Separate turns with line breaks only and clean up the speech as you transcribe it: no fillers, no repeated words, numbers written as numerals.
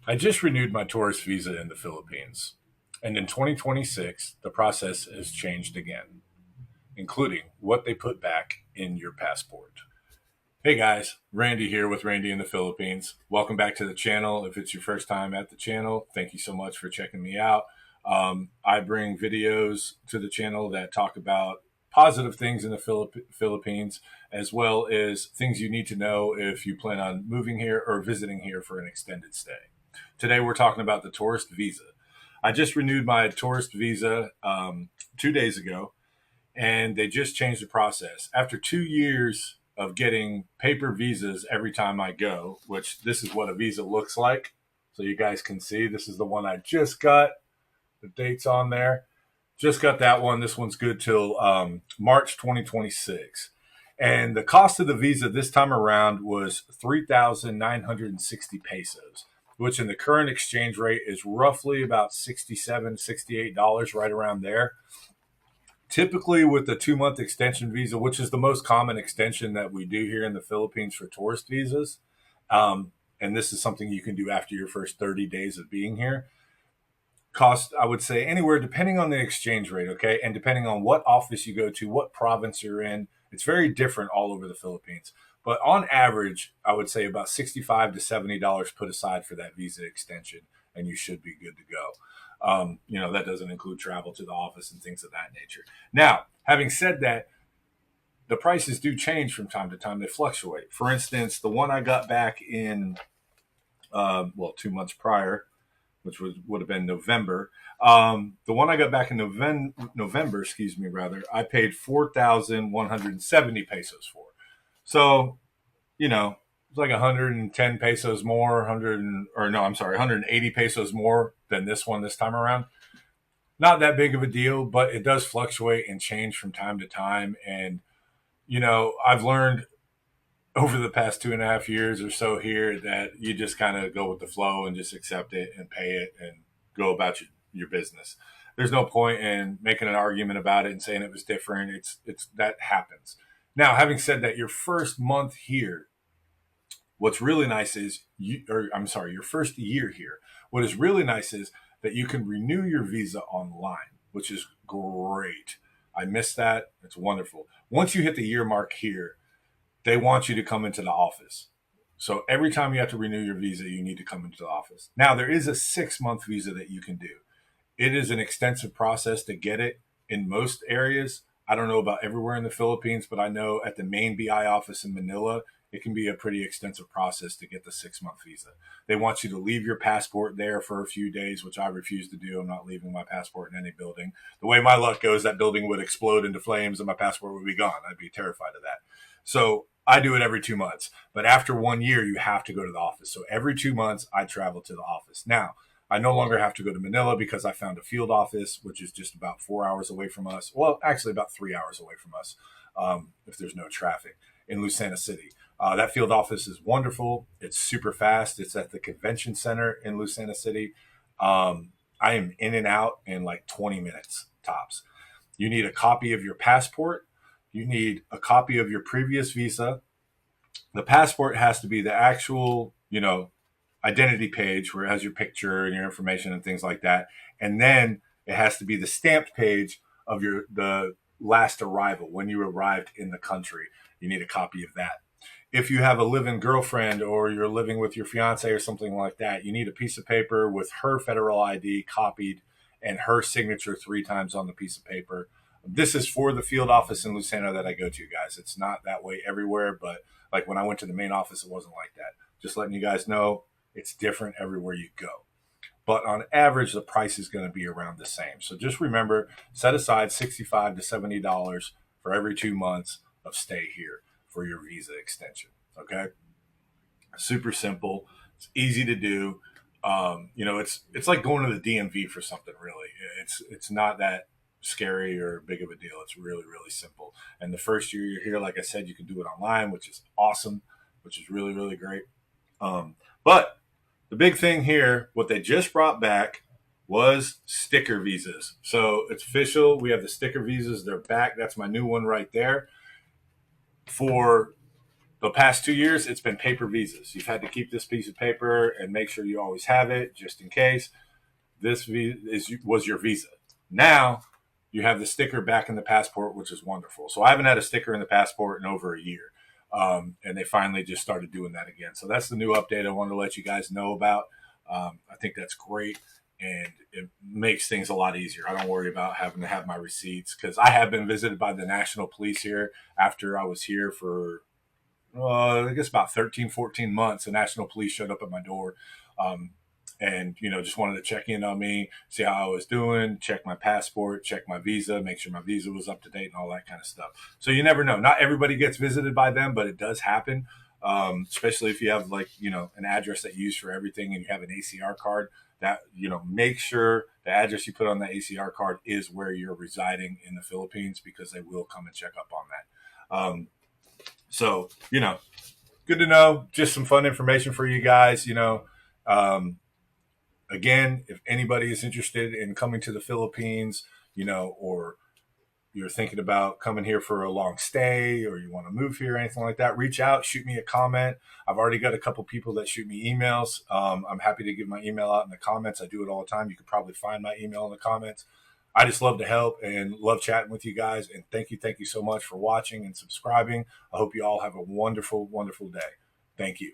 I just renewed my tourist visa in the Philippines, and in 2026, the process has changed again, including what they put back in your passport. Hey guys, Randy here with Randy in the Philippines. Welcome back to the channel. If it's your first time at the channel, thank you so much for checking me out. I bring videos to the channel that talk about positive things in the Philippines, as well as things you need to know if you plan on moving here or visiting here for an extended stay. Today, we're talking about the tourist visa. I just renewed my tourist visa 2 days ago, and they just changed the process. After 2 years of getting paper visas every time I go, which this is what a visa looks like. So you guys can see this is the one I just got. The date's on there. Just got that one. This one's good till March 2026. And the cost of the visa this time around was 3,960 pesos, which in the current exchange rate is roughly about $67, $68, right around there. Typically, with the 2 month extension visa, which is the most common extension that we do here in the Philippines for tourist visas, and this is something you can do after your first 30 days of being here, cost, I would say, anywhere depending on the exchange rate, okay, and depending on what office you go to, what province you're in. It's very different all over the Philippines. But on average, I would say about $65 to $70 put aside for that visa extension, and you should be good to go. That doesn't include travel to the office and things of that nature. Now, having said that, the prices do change from time to time. They fluctuate. For instance, the one I got back in, 2 months prior, which would have been November. The one I got back in November, excuse me, rather, I paid 4,170 pesos for. So, it's like 110 pesos more, 180 pesos more than this one this time around. Not that big of a deal, but it does fluctuate and change from time to time. And, I've learned over the past 2.5 years or so here that you just kind of go with the flow and just accept it and pay it and go about your business. There's no point in making an argument about it and saying it was different. It's that happens. Now, having said that, your first month here, what's really nice is your first year here. What is really nice is that you can renew your visa online, which is great. I missed that. It's wonderful. Once you hit the year mark here, they want you to come into the office. So every time you have to renew your visa, you need to come into the office. Now, there is a 6 month visa that you can do. It is an extensive process to get it in most areas. I don't know about everywhere in the Philippines, but I know at the main BI office in Manila, it can be a pretty extensive process to get the 6 month visa. They want you to leave your passport there for a few days, which I refuse to do. I'm not leaving my passport in any building. The way my luck goes, that building would explode into flames and my passport would be gone. I'd be terrified of that. So I do it every 2 months. But after 1 year, you have to go to the office. So every 2 months, I travel to the office. Now, I no longer have to go to Manila because I found a field office, which is just about 4 hours away from us. Well, actually, about 3 hours away from us, if there's no traffic, in Lucena City. That field office is wonderful. It's super fast. It's at the convention center in Lucena City. I am in and out in like 20 minutes tops. You need a copy of your passport. You need a copy of your previous visa. The passport has to be the actual, identity page where it has your picture and your information and things like that. And then it has to be the stamped page of the last arrival, when you arrived in the country. You need a copy of that. If you have a live-in girlfriend or you're living with your fiance or something like that, you need a piece of paper with her federal ID copied and her signature 3 times on the piece of paper. This is for the field office in Lucena that I go to, guys. It's not that way everywhere, but like when I went to the main office, it wasn't like that. Just letting you guys know, it's different everywhere you go. But on average, the price is going to be around the same. So just remember, set aside $65 to $70 for every 2 months of stay here for your visa extension. Okay, super simple. It's easy to do. It's like going to the DMV for something. Really, it's not that scary or big of a deal. It's really really simple. And the first year you're here, like I said, you can do it online, which is awesome, which is really really great. But the big thing here, what they just brought back was sticker visas. So it's official. We have the sticker visas. They're back. That's my new one right there. For The past 2 years, it's been paper visas. You've had to keep this piece of paper and make sure you always have it just in case. This was your visa. Now you have the sticker back in the passport, which is wonderful. So I haven't had a sticker in the passport in over a year. And they finally just started doing that again. So that's the new update I wanted to let you guys know about. I think that's great. And it makes things a lot easier. I don't worry about having to have my receipts because I have been visited by the national police here after I was here for, I guess about 13, 14 months. The national police showed up at my door. And just wanted to check in on me, see how I was doing, check my passport, check my visa, make sure my visa was up to date and all that kind of stuff. So you never know. Not everybody gets visited by them, but it does happen, especially if you have an address that you use for everything and you have an ACR card. That make sure the address you put on the ACR card is where you're residing in the Philippines, because they will come and check up on that. So good to know. Just some fun information for you guys. Again, if anybody is interested in coming to the Philippines, or you're thinking about coming here for a long stay, or you want to move here or anything like that, reach out, shoot me a comment. I've already got a couple people that shoot me emails. I'm happy to give my email out in the comments. I do it all the time. You could probably find my email in the comments. I just love to help and love chatting with you guys. And thank you so much for watching and subscribing. I hope you all have a wonderful, wonderful day. Thank you.